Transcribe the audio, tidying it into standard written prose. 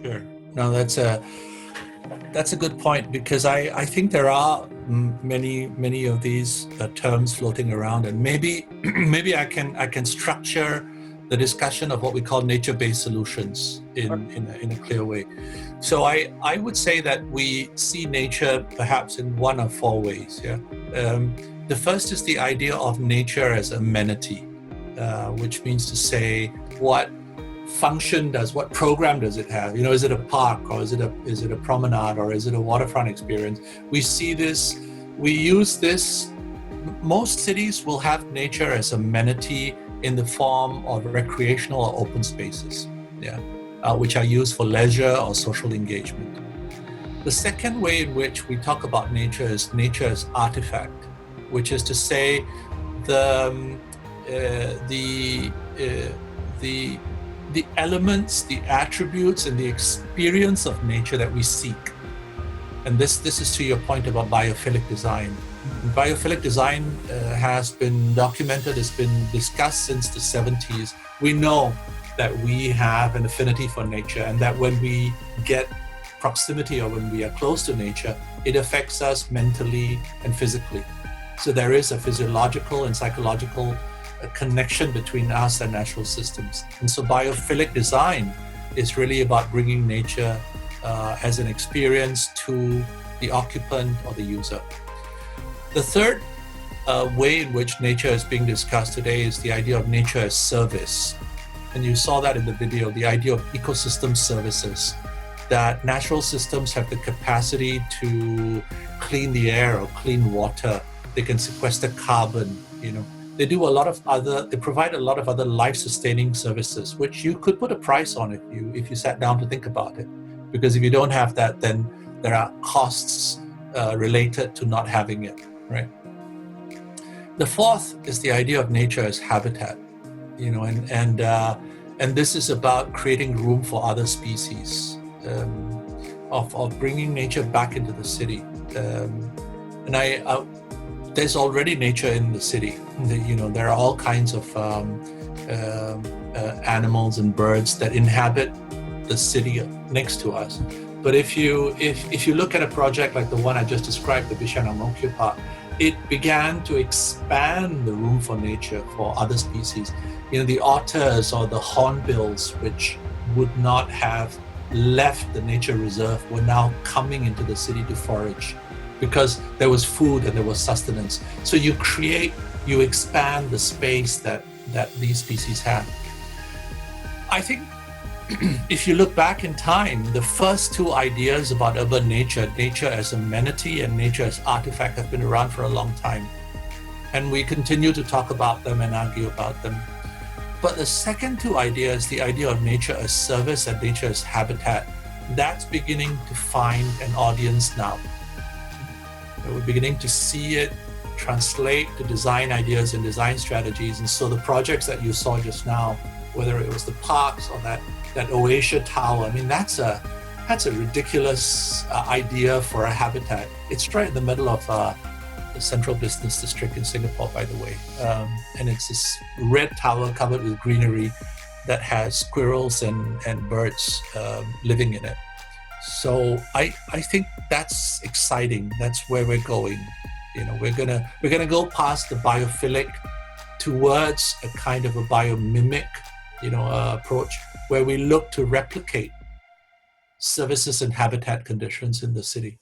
Sure. No, that's a good point, because I think there are many of these terms floating around, and maybe I can structure the discussion of what we call nature-based solutions in a clear way. So I would say that we see nature perhaps in one of four ways. Yeah. The first is the idea of nature as amenity, which means to say, what function what program does it have? Is it a park, or is it a promenade, or is it a waterfront experience? We see this, we use this. Most cities will have nature as amenity in the form of recreational or open spaces, which are used for leisure or social engagement. The second way in which we talk about nature is nature as artifact, which is to say the elements, the attributes, and the experience of nature that we seek. And this is to your point about biophilic design. Biophilic design has been documented, it's been discussed since the 70s. We know that we have an affinity for nature, and that when we get proximity, or when we are close to nature, it affects us mentally and physically. So there is a physiological and psychological connection between us and natural systems. And so biophilic design is really about bringing nature as an experience to the occupant or the user. The third way in which nature is being discussed today is the idea of nature as service. And you saw that in the video, the idea of ecosystem services, that natural systems have the capacity to clean the air or clean water. They can sequester carbon, They do they provide a lot of other life-sustaining services, which you could put a price on if you sat down to think about it. Because if you don't have that, then there are costs related to not having it, right? The fourth is the idea of nature as habitat, and this is about creating room for other species, of bringing nature back into the city. There's already nature in the city. There are all kinds of animals and birds that inhabit the city next to us. But if you look at a project like the one I just described, the Bishan Ang Mo Kio Park, it began to expand the room for nature for other species. The otters or the hornbills, which would not have left the nature reserve, were now coming into the city to forage, because there was food and there was sustenance. So you expand the space that these species have. I think if you look back in time, the first two ideas about urban nature as amenity and nature as artifact, have been around for a long time. And we continue to talk about them and argue about them. But the second two ideas, the idea of nature as service and nature as habitat, that's beginning to find an audience now. We're beginning to see it translate to design ideas and design strategies. And so the projects that you saw just now, whether it was the parks or that Oasia Tower, that's a ridiculous idea for a habitat. It's right in the middle of the central business district in Singapore, by the way. And it's this red tower covered with greenery that has squirrels and birds living in it. So I think that's exciting. That's where we're going. We're gonna go past the biophilic towards a kind of a biomimic, approach, where we look to replicate services and habitat conditions in the city.